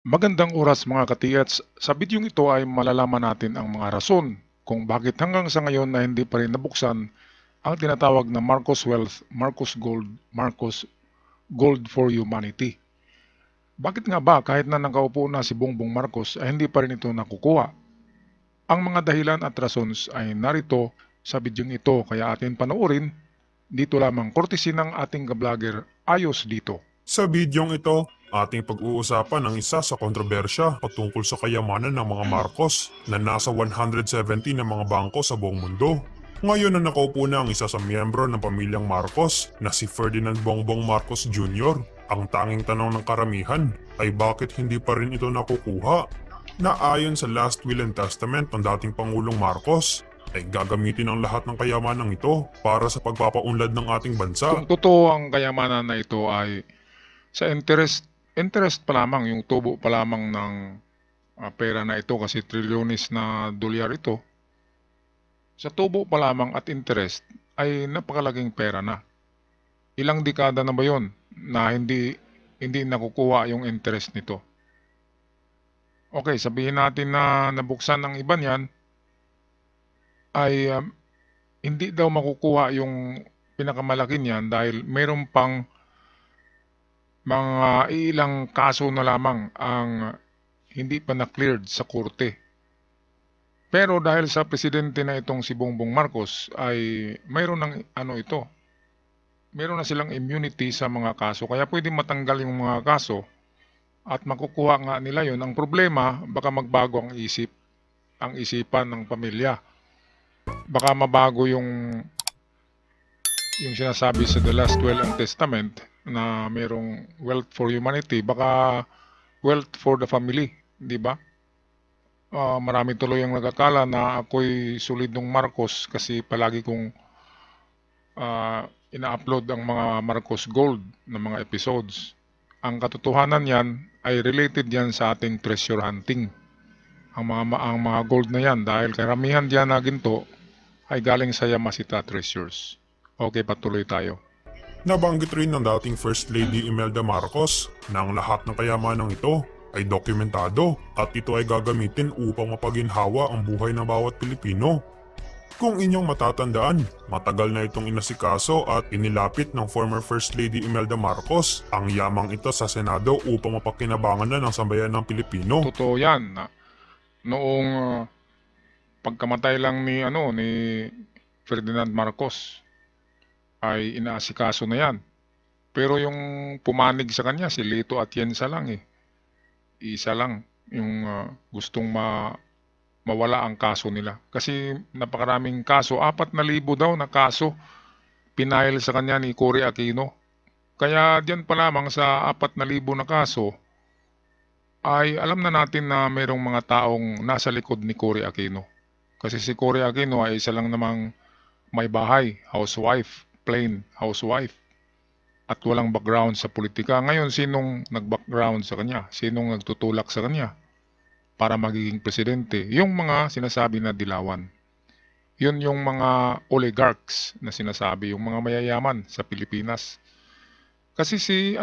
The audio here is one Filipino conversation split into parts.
Magandang oras mga katiyats. Sa bidyong ito ay malalaman natin ang mga rason kung bakit hanggang sa ngayon na hindi pa rin nabuksan ang tinatawag na Marcos Wealth, Marcos Gold for Humanity. Bakit nga ba kahit na nakaupo na si Bongbong Marcos ay hindi pa rin ito nakukuha? Ang mga dahilan at rasons ay narito sa bidyong ito kaya atin panoorin dito lamang courtesy ng ating ka-vlogger Ayos Dito. Sa bidyong ito, ating pag-uusapan ang isa sa kontrobersya patungkol sa kayamanan ng mga Marcos na nasa 170 ng mga bangko sa buong mundo. Ngayon na nakaupo na ang isa sa miyembro ng pamilyang Marcos na si Ferdinand Bongbong Marcos Jr. Ang tanging tanong ng karamihan ay bakit hindi pa rin ito nakukuha? Na ayon sa last will and testament ng dating Pangulong Marcos, ay gagamitin ang lahat ng kayamanang ito para sa pagpapaunlad ng ating bansa. Kung totoo ang kayamanan na ito ay sa interest pa lamang, yung tubo pa lamang ng pera na ito kasi trilyones na dolyar ito. Sa tubo pa lamang at interest ay napakalaking pera na. Ilang dekada na ba yon na hindi nakukuha yung interest nito? Okay, sabihin natin na nabuksan ng iba niyan ay hindi daw makukuha yung pinakamalaki niyan dahil mayroon pang mga ilang kaso na lamang ang hindi pa na-cleared sa korte. Pero dahil sa presidente na itong si Bongbong Marcos ay mayroon ng mayroon na silang immunity sa mga kaso kaya pwedeng matanggal yung mga kaso at makukuha nga nila yon. Ang problema, baka magbago ang isipan ng pamilya. Baka mabago yung sinasabi sa The Last Will and Testament na mayroong wealth for humanity, baka wealth for the family, di ba? Marami tuloy ang nagakala na ako'y solid ng Marcos kasi palagi kong ina-upload ang mga Marcos Gold na mga episodes. Ang katotohanan yan ay related yan sa ating treasure hunting. Ang mga gold na yan dahil karamihan diyan na ginto ay galing sa Yamashita Treasures. Okay, patuloy tayo. Nabanggit rin ng dating First Lady Imelda Marcos na ang lahat ng kayamanang ito ay dokumentado at ito ay gagamitin upang mapaginhawa ang buhay ng bawat Pilipino. Kung inyong matatandaan, matagal na itong inasikaso at inilapit ng former First Lady Imelda Marcos ang yamang ito sa Senado upang mapakinabangan na ng sambayan ng Pilipino. Totoo yan. Noong pagkamatay lang ni Ferdinand Marcos ay inaasikaso na yan. Pero yung pumanig sa kanya si Lito Atienza lang eh. Isa lang yung gustong mawala ang kaso nila. Kasi napakaraming kaso, 4,000 daw na kaso pinahil sa kanya ni Cory Aquino. Kaya diyan pa lamang sa 4,000 na kaso ay alam na natin na mayroong mga taong nasa likod ni Cory Aquino. Kasi si Cory Aquino ay isa lang namang may bahay, housewife, plain housewife. At walang background sa politika. Ngayon, sinong nag-background sa kanya? Sinong nagtutulak sa kanya para magiging presidente? Yung mga sinasabi na dilawan. Yun yung mga oligarchs na sinasabi, yung mga mayayaman sa Pilipinas. Kasi si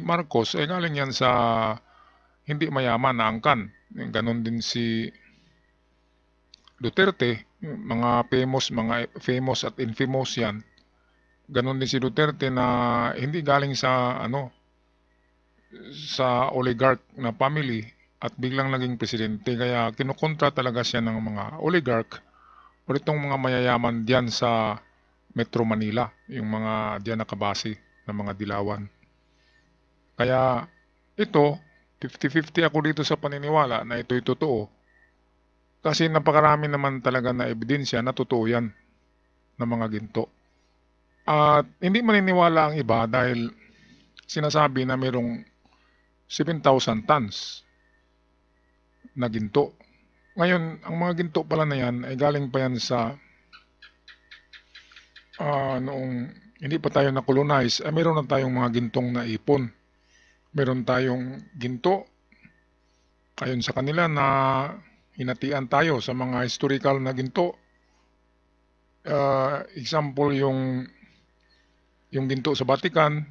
Marcos ay galing yan sa hindi mayaman na angkan. Ganon din si Duterte, mga famous at infamous yan. Ganon din si Duterte na hindi galing sa oligarch na family at biglang naging presidente. Kaya kinukontra talaga siya ng mga oligarch o itong mga mayayaman diyan sa Metro Manila, yung mga diyan nakabase ng mga dilawan. Kaya ito, 50-50 ako dito sa paniniwala na ito'y totoo. Kasi napakarami naman talaga na ebidensya na totoo yan ng mga ginto. At hindi maniniwala ang iba dahil sinasabi na mayroong 7,000 tons na ginto. Ngayon, ang mga ginto pala na yan ay galing pa yan sa noong hindi pa tayo na-colonize, ay mayroon na tayong mga gintong na ipon. Meron tayong ginto ayon sa kanila na hinatian tayo sa mga historical na ginto. Example yung ginto sa Vatican,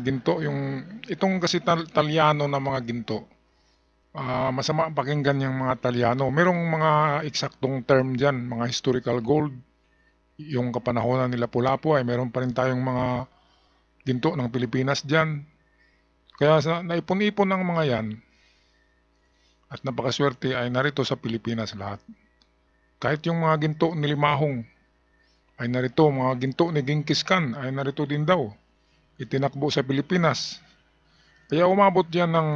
ginto yung itong kasi Talyano na mga ginto. Masama ang pakinggan yung mga Talyano. Merong mga eksaktong term diyan, mga historical gold. Yung kapanahonan nila Lapu-Lapu ay meron pa rin tayong mga ginto ng Pilipinas diyan. Kaya naipon-ipon ng mga yan at napakaswerte ay narito sa Pilipinas lahat. Kahit yung mga ginto ni Limahong ay narito, mga ginto ni Genghis Khan ay narito din daw. Itinakbo sa Pilipinas. Kaya umabot yan ng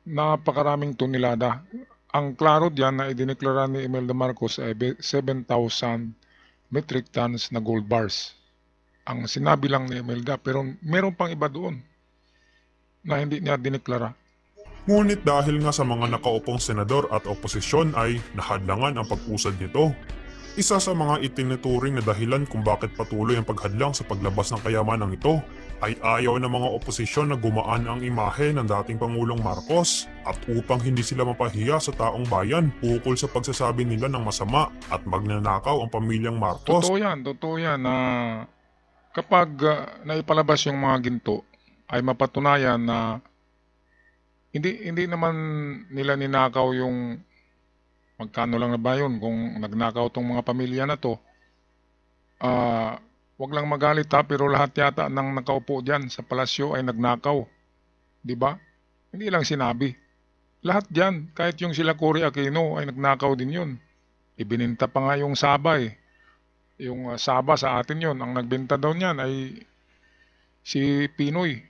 napakaraming tonelada. Ang klaro diyan na idineklara ni Imelda Marcos ay 7,000 metric tons na gold bars. Ang sinabi lang ni Imelda, pero meron pang iba doon na hindi niya dineklara. Ngunit dahil nga sa mga nakaupong senador at oposisyon ay nahadlangan ang pag-usad nito. Isa sa mga itinuturing na dahilan kung bakit patuloy ang paghadlang sa paglabas ng kayamanang ito ay ayaw ng mga oposisyon na gumaan ang imahe ng dating Pangulong Marcos at upang hindi sila mapahiya sa taong bayan ukol sa pagsasabi nila ng masama at magnanakaw ang pamilyang Marcos. Totoo yan na kapag naipalabas yung mga ginto ay mapatunayan na hindi naman nila ninakaw yung magkano lang na ba yun kung nagnakaw tong mga pamilya na to. Wag lang magalit ha, pero lahat yata ng nakaupo diyan sa palasyo ay nagnakaw. 'Di ba? Hindi lang sinabi. Lahat diyan, kahit yung sila Cory Aquino ay nagnakaw din yun. Ibininta pa nga yung Saba eh. Yung Saba sa atin yun, ang nagbenta daw niyan ay si Pinoy.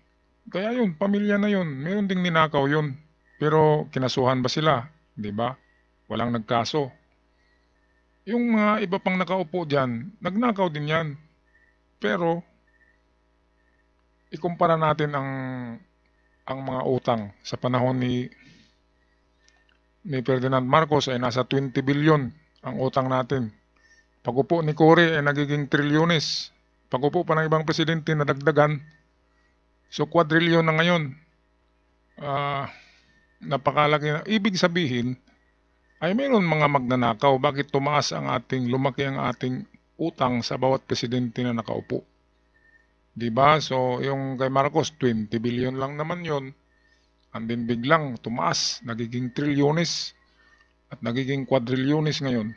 Kaya yun, pamilya na yun, meron ding ninakaw yun. Pero kinasuhan ba sila? 'Di ba? Walang nagkaso. Yung mga iba pang nakaupo diyan, nagnakaw din yan. Pero ikumpara natin ang mga utang sa panahon ni Ferdinand Marcos ay nasa 20 billion ang utang natin. Pag-upo ni Cory ay nagiging trilyones. Pag-upo pa ng ibang presidente na dagdagan, so quadrillion na ngayon. Napakalaki na. Ibig sabihin ay mayroon mga magnanakaw. Bakit lumaki ang ating utang sa bawat presidente na nakaupo? Diba? So, yung kay Marcos, 20 billion lang naman yon. And then biglang tumaas, nagiging trilyones at nagiging quadrilyones ngayon.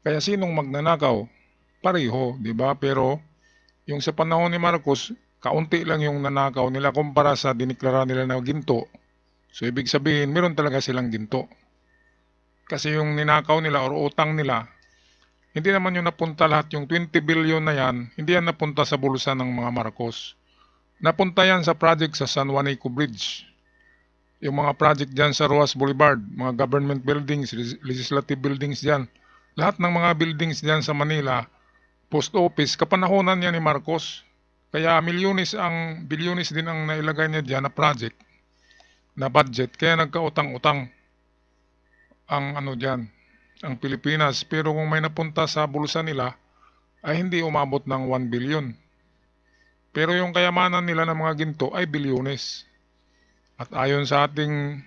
Kaya sinong magnanakaw? Pareho, diba? Pero yung sa panahon ni Marcos, kaunti lang yung nanakaw nila kumpara sa diniklara nila na ginto. So, ibig sabihin, meron talaga silang ginto. Kasi yung ninakaw nila or utang nila, hindi naman yung napunta lahat, yung 20 billion na yan, hindi yan napunta sa bulsa ng mga Marcos. Napunta yan sa project sa San Juanico Bridge. Yung mga project dyan sa Roas Boulevard, mga government buildings, legislative buildings dyan. Lahat ng mga buildings dyan sa Manila, post office, kapanahonan yan ni Marcos. Kaya bilyones din ang nailagay niya dyan na project, na budget, kaya nagkautang-utang ang ang Pilipinas. Pero kung may napunta sa bulsa nila ay hindi umabot ng 1 billion. Pero yung kayamanan nila ng mga ginto ay bilyones. At ayon sa ating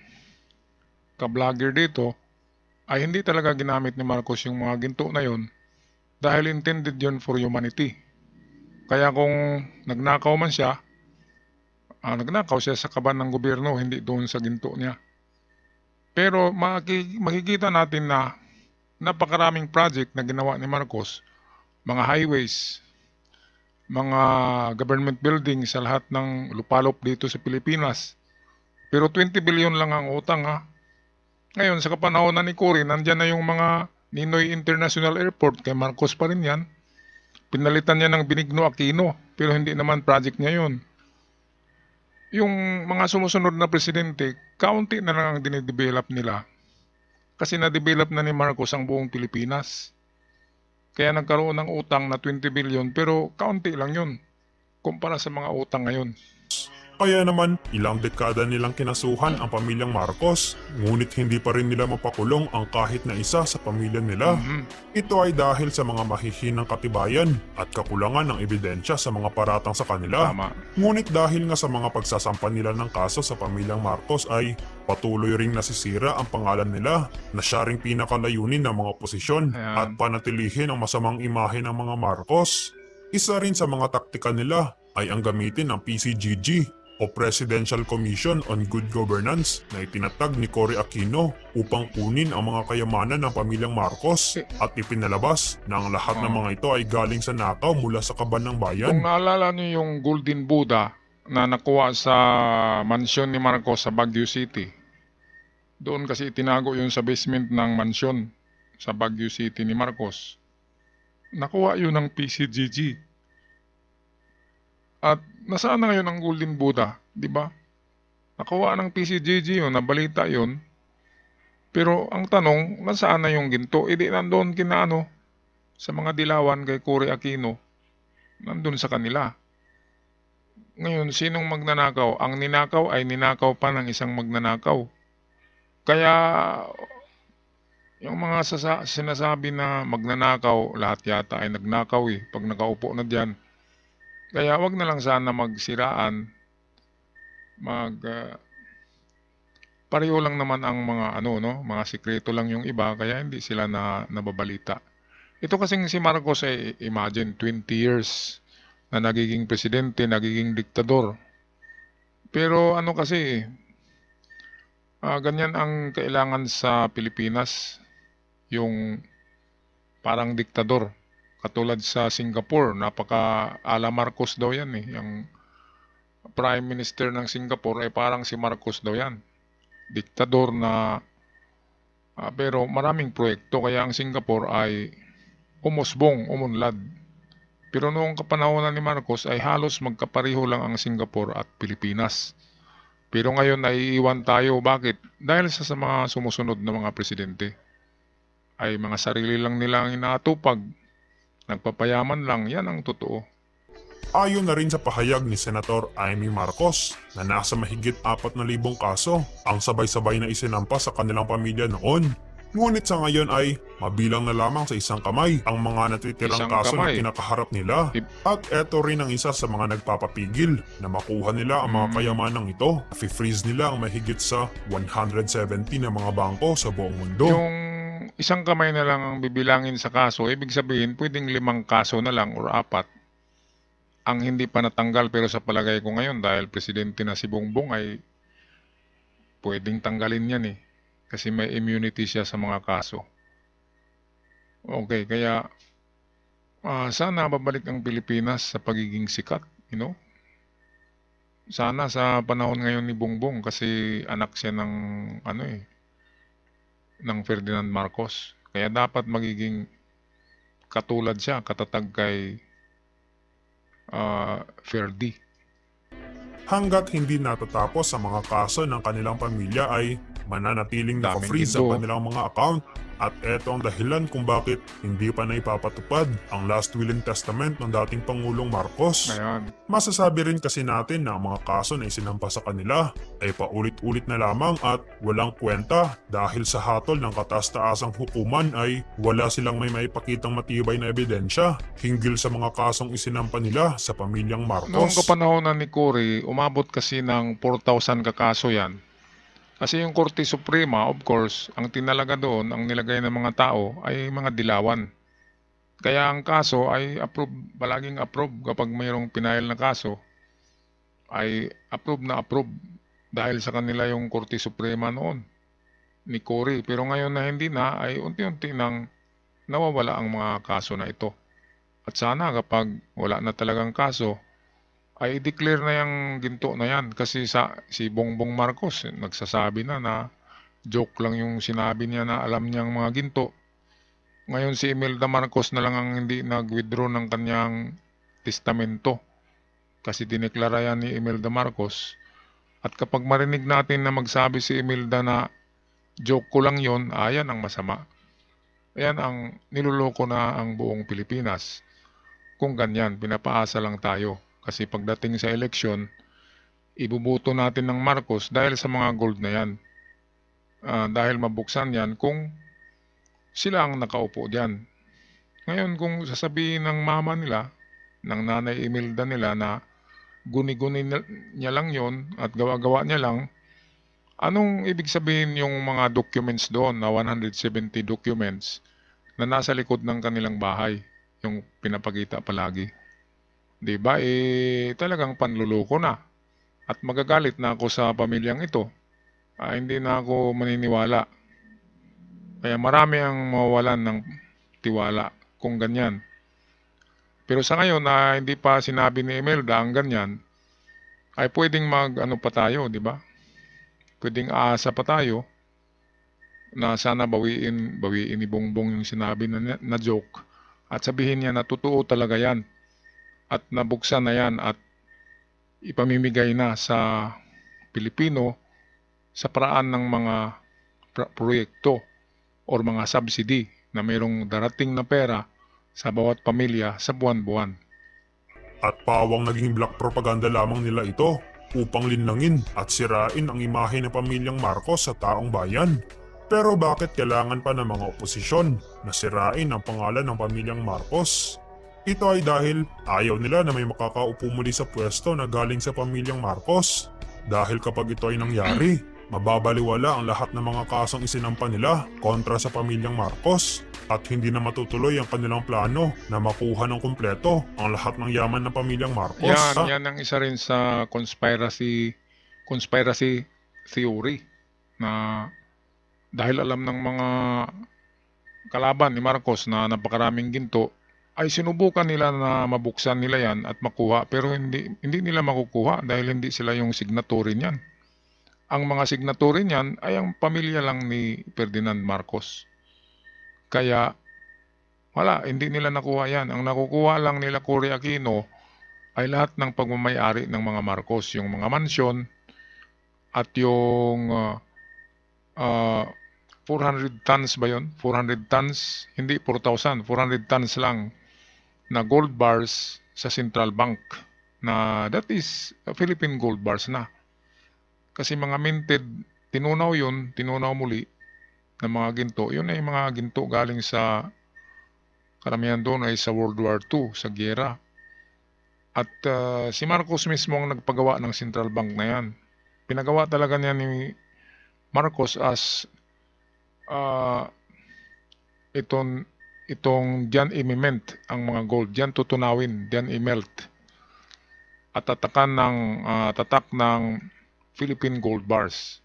ka-vlogger dito ay hindi talaga ginamit ni Marcos yung mga ginto na yon dahil intended yon for humanity. Kaya kung nagnakaw man siya, nagnakaw siya sa kaban ng gobyerno, hindi doon sa ginto niya. Pero makikita natin na napakaraming project na ginawa ni Marcos, mga highways, mga government buildings sa lahat ng lupalop dito sa Pilipinas. Pero 20 billion lang ang utang ha. Ngayon sa kapanahon ni Cory, nandyan na yung mga Ninoy International Airport, kay Marcos pa rin yan. Pinalitan niya ng Benigno Aquino, pero hindi naman project niya yun. Yung mga sumusunod na presidente, kaunti na lang ang dinidevelop nila. Kasi na-develop na ni Marcos ang buong Pilipinas. Kaya nagkaroon ng utang na 20 billion pero kaunti lang yun kumpara sa mga utang ngayon. Kaya naman, ilang dekada nilang kinasuhan ang pamilyang Marcos, ngunit hindi pa rin nila mapakulong ang kahit na isa sa pamilya nila. Ito ay dahil sa mga mahihinang katibayan at kakulangan ng ebidensya sa mga paratang sa kanila. Tama. Ngunit dahil nga sa mga pagsasampan nila ng kaso sa pamilyang Marcos ay patuloy ring nasisira ang pangalan nila na siya ring pinakalayunin ng mga oposisyon at panatilihin ang masamang imahe ng mga Marcos. Isa rin sa mga taktika nila ay ang gamitin ng PCGG o Presidential Commission on Good Governance na itinatag ni Cory Aquino upang kunin ang mga kayamanan ng pamilyang Marcos at ipinalabas na ang lahat ng mga ito ay galing sa nakaw mula sa kaban ng bayan. Kung naalala niyo yung Golden Buddha na nakuha sa mansyon ni Marcos sa Baguio City, doon kasi itinago yun sa basement ng mansyon sa Baguio City ni Marcos. Nakuha yun ng PCGG. At nasaan na ngayon ang Golden Buddha, di ba? Nakuha ng PCGG yun, nabalita yun. Pero ang tanong, nasaan na yung ginto? Hindi nandoon kinaano sa mga dilawan kay Cory Aquino. Nandun sa kanila. Ngayon, sinong magnanakaw? Ang ninakaw ay ninakaw pa ng isang magnanakaw. Kaya, yung mga sinasabi na magnanakaw, lahat yata ay nagnakaw pag nakaupo na dyan. Kaya wag na lang sana magsiraan. Pareho lang naman ang mga mga sikreto lang yung iba, kaya hindi sila nababalita. Ito kasing si Marcos ay imagine 20 years na nagiging presidente, nagiging diktador. Pero kasi ganyan ang kailangan sa Pilipinas, yung parang diktador. Katulad sa Singapore, napaka-ala Marcos daw yan Yung Prime Minister ng Singapore ay parang si Marcos daw yan. Diktador na pero maraming proyekto, kaya ang Singapore ay umunlad. Pero noong kapanahonan ni Marcos ay halos magkapareho lang ang Singapore at Pilipinas. Pero ngayon naiiwan tayo. Bakit? Dahil sa mga sumusunod na mga presidente ay mga sarili lang nila ang inaatupag. Nagpapayaman lang, yan ang totoo. Ayon na rin sa pahayag ni Senator Amy Marcos na nasa mahigit 4,000 kaso ang sabay-sabay na isinampa sa kanilang pamilya noon. Ngunit sa ngayon ay mabilang na lamang sa isang kamay ang mga natitirang kaso na kinakaharap nila. At eto rin ang isa sa mga nagpapapigil na makuha nila ang mga kayamanang ito. Freeze nila ang mahigit sa 170 na mga bangko sa buong mundo. Yung isang kamay na lang ang bibilangin sa kaso, ibig sabihin pwedeng 5 kaso na lang or 4 ang hindi pa natanggal. Pero sa palagay ko ngayon, dahil presidente na si Bongbong, ay pwedeng tanggalin yan kasi may immunity siya sa mga kaso. Okay, kaya sana babalik ang Pilipinas sa pagiging sikat, Sana sa panahon ngayon ni Bongbong, kasi anak siya ng ng Ferdinand Marcos. Kaya dapat magiging katulad siya, katatag kay Ferdy. Hanggat hindi natatapos sa mga kaso ng kanilang pamilya ay mananatiling naka-freeze ang kanilang mga account. At eto ang dahilan kung bakit hindi pa na ipapatupad ang last will and testament ng dating Pangulong Marcos. Ayan. Masasabi rin kasi natin na ang mga kaso na isinampa sa kanila ay paulit-ulit na lamang at walang kwenta dahil sa hatol ng kataas-taasang hukuman ay wala silang may maipakitang matibay na ebidensya hinggil sa mga kasong isinampa nila sa pamilyang Marcos. Noong kapanahonan ni Cory, umabot kasi ng 4,000 kakaso yan. Kasi yung Korte Suprema, of course, ang tinalaga doon, ang nilagay ng mga tao ay mga dilawan. Kaya ang kaso ay palaging approve kapag mayroong pinail na kaso, ay approve dahil sa kanila yung Korte Suprema noon ni Cory. Pero ngayon na hindi na, ay unti-unti nang nawawala ang mga kaso na ito. At sana kapag wala na talagang kaso, ay i-declare na yung ginto na yan. Kasi si Bongbong Marcos nagsasabi na joke lang yung sinabi niya na alam niyang mga ginto. Ngayon si Imelda Marcos na lang ang hindi nag-withdraw ng kanyang testamento. Kasi dineklara yan ni Imelda Marcos. At kapag marinig natin na magsabi si Imelda na joke ko lang yon, ayan ang masama. Ayan ang niloloko na ang buong Pilipinas. Kung ganyan, pinapaasa lang tayo. Kasi pagdating sa eleksyon, ibubuto natin ng Marcos dahil sa mga gold na yan. Dahil mabuksan yan kung sila ang nakaupo dyan. Ngayon kung sasabihin ng mama nila, ng nanay Imelda nila na guni-guni niya lang yon at gawa-gawa niya lang, anong ibig sabihin yung mga documents doon na 170 documents na nasa likod ng kanilang bahay, yung pinapakita palagi? 'Di ba, talagang panluloko na at magagalit na ako sa pamilyang ito. Hindi na ako maniniwala. Kaya marami ang mawawalan ng tiwala kung ganyan. Pero sa ngayon na hindi pa sinabi ni Imelda ang ganyan, ay pwedeng mag-ano pa tayo, 'di ba? Pwedeng aasa pa tayo na sana bawiin ni Bongbong yung sinabi na joke at sabihin niya na totoo talaga yan at nabuksan na yan at ipamimigay na sa Pilipino sa paraan ng mga proyekto or mga subsidy na mayroong darating na pera sa bawat pamilya sa buwan-buwan. At pawang naging black propaganda lamang nila ito upang linlangin at sirain ang imahe ng pamilyang Marcos sa taong bayan. Pero bakit kailangan pa ng mga oposisyon na sirain ang pangalan ng pamilyang Marcos? Ito ay dahil ayaw nila na may makakaupo muli sa pwesto na galing sa pamilyang Marcos. Dahil kapag ito ay nangyari, mababaliwala ang lahat ng mga kasong isinampa nila kontra sa pamilyang Marcos at hindi na matutuloy ang kanilang plano na makuha ng kumpleto ang lahat ng yaman ng pamilyang Marcos. Yan ang isa rin sa conspiracy theory na dahil alam ng mga kalaban ni Marcos na napakaraming ginto, ay sinubukan nila na mabuksan nila yan at makuha pero hindi nila makukuha dahil hindi sila yung signatory niyan. Ang mga signatory niyan ay ang pamilya lang ni Ferdinand Marcos. Kaya wala, hindi nila nakuha yan. Ang nakukuha lang nila Cory Aquino ay lahat ng pagmamayari ng mga Marcos, yung mga mansyon at yung 400 tons ba yun? 400 tons, hindi 4,000, 400 tons lang na gold bars sa Central Bank na that is Philippine gold bars na. Kasi mga minted, tinunaw muli ng mga ginto. Yun ay mga ginto galing sa, karamihan doon ay sa World War II, sa giyera. At si Marcos mismo ang nagpagawa ng Central Bank na yan. Pinagawa talaga niya ni Marcos as itong diyan imement ang mga gold, diyan tutunawin, diyan imelt at tatak ng Philippine gold bars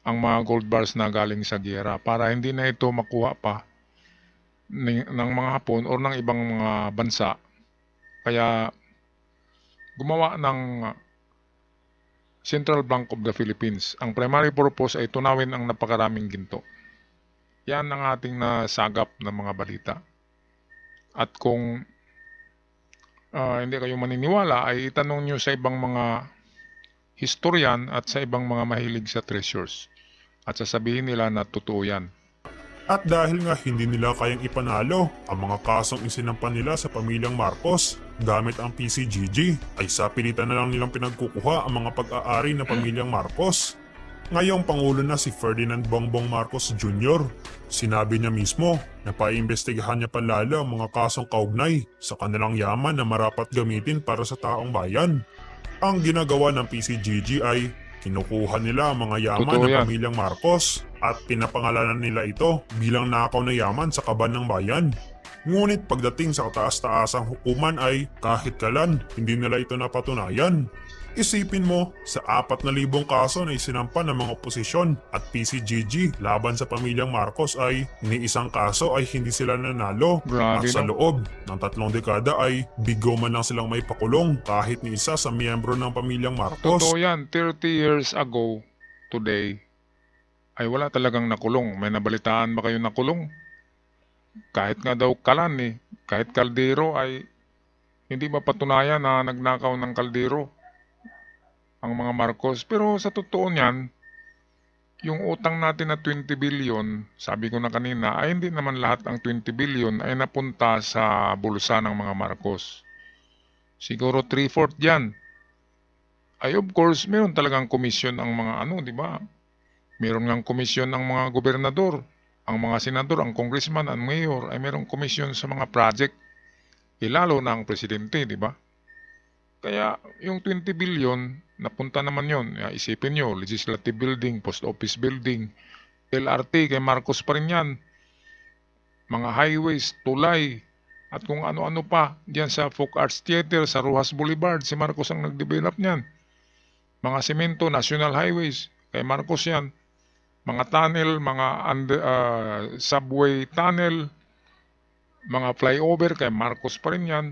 ang mga gold bars na galing sa giyera para hindi na ito makuha pa ng mga Hapon o ng ibang mga bansa. Kaya gumawa ng Central Bank of the Philippines. Ang primary purpose ay tunawin ang napakaraming ginto. Yan ang ating nasagap ng mga balita. At kung hindi kayo maniniwala, ay itanong nyo sa ibang mga historian at sa ibang mga mahilig sa treasures. At sasabihin nila na totoo yan. At dahil nga hindi nila kayang ipanalo ang mga kasong isinampan nila sa pamilyang Marcos gamit ang PCGG, ay sa pilitan na lang nilang pinagkukuha ang mga pag-aari ng pamilyang Marcos. Ngayong Pangulo na si Ferdinand Bongbong Marcos Jr., sinabi niya mismo na paimbestigahan niya palalo ang mga kasong kaugnay sa kanilang yaman na marapat gamitin para sa taong bayan. Ang ginagawa ng PCGG ay kinukuha nila ang mga yaman ng pamilyang Marcos at pinapangalanan nila ito bilang nakaw na yaman sa kaban ng bayan. Ngunit pagdating sa kataas-taasang hukuman ay kahit kalan hindi nila ito napatunayan. Isipin mo, sa 4,000 kaso na isinampa ng mga oposisyon at PCGG laban sa pamilyang Marcos ay ni isang kaso ay hindi sila nanalo. Grabe, at sa no? loob ng 3 dekada ay bigo man lang silang may pakulong kahit ni isa sa miyembro ng pamilyang Marcos. Totoo yan, 30 years ago today ay wala talagang nakulong. May nabalitaan ba kayo nakulong? Kahit nga daw kalan kahit kaldero ay hindi mapatunayan na nagnakaw ng kaldero ang mga Marcos. Pero sa totoo niyan, yung utang natin na 20 billion, sabi ko na kanina, ay hindi naman lahat ang 20 billion ay napunta sa bulsa ng mga Marcos. Siguro 3/4 yan. Ay of course, meron talagang komisyon ang mga di ba? Meron ngang komisyon ang mga gobernador, ang mga senador, ang congressman, ang mayor, ay merong komisyon sa mga project. Lalo na ang presidente, di ba? Kaya yung 20 billion, napunta naman yon. Isipin nyo, legislative building, post office building, LRT, kay Marcos pa rin yan. Mga highways, tulay, At kung ano-ano pa diyan sa Folk Arts Theater sa Rojas Boulevard, si Marcos ang nag-develop niyan. Mga semento, national highways, kay Marcos yan. Mga tunnel, mga subway tunnel, mga flyover, kay Marcos pa rin yan.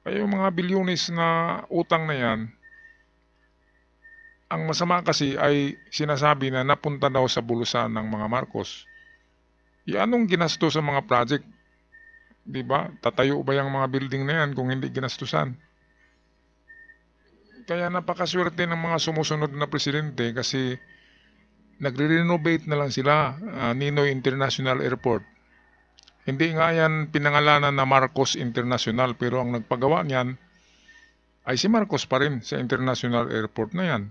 Kaya yung mga bilyones na utang na yan, ang masama kasi ay sinasabi na napunta daw sa bulusan ng mga Marcos. Anong ginasto sa mga project? Di ba? Tatayo ba yung mga building na yan kung hindi ginastusan? Kaya napakaswerte ng mga sumusunod na presidente kasi nagre-renovate na lang sila, Ninoy International Airport. Hindi nga yan pinangalanan na Marcos International pero ang nagpagawa niyan ay si Marcos pa rin sa International Airport na yan.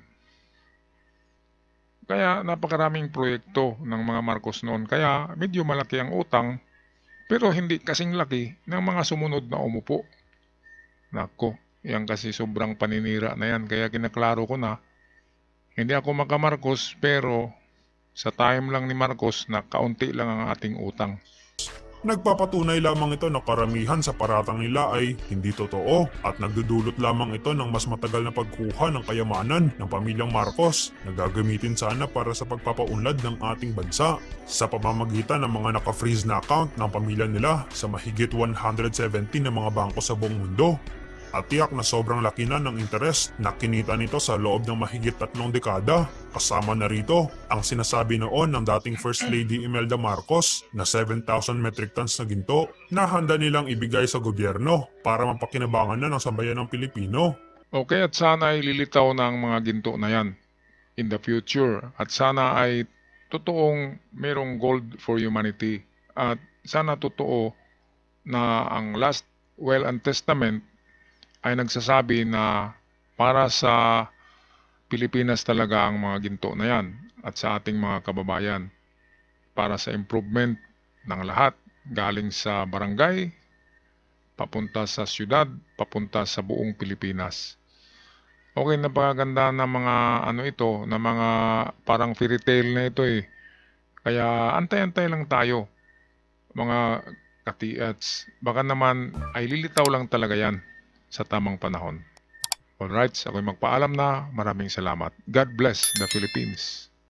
Kaya napakaraming proyekto ng mga Marcos noon. Kaya medyo malaki ang utang pero hindi kasing laki ng mga sumunod na umupo. Nako, yan kasi sobrang paninira na yan. Kaya kinaklaro ko na, hindi ako maka-Marcos pero sa time lang ni Marcos na kaunti lang ang ating utang. Nagpapatunay lamang ito na karamihan sa paratang nila ay hindi totoo at nagdudulot lamang ito ng mas matagal na pagkuha ng kayamanan ng pamilyang Marcos na gagamitin sana para sa pagpapaunlad ng ating bansa sa pamamagitan ng mga naka-freeze na account ng pamilya nila sa mahigit 170 na mga bangko sa buong mundo. At tiyak na sobrang laki na ng interes na kinita nito sa loob ng mahigit 3 dekada. Kasama na rito ang sinasabi noon ng dating First Lady Imelda Marcos na 7,000 metric tons na ginto na handa nilang ibigay sa gobyerno para mapakinabangan na ng sambayan ng Pilipino. Okay, at sana ay lilitaw ng mga ginto na yan in the future. At sana ay totoong merong gold for humanity. At sana totoo na ang last will and testament ay nagsasabi na para sa Pilipinas talaga ang mga ginto na yan at sa ating mga kababayan para sa improvement ng lahat galing sa barangay, papunta sa syudad, papunta sa buong Pilipinas. Okay, napakaganda na mga ito, na mga parang fairy tale na ito eh. Kaya antay-antay lang tayo, mga katiats. Baka naman ay lilitaw lang talaga yan sa tamang panahon. Alright, ako'y magpaalam na. Maraming salamat. God bless the Philippines.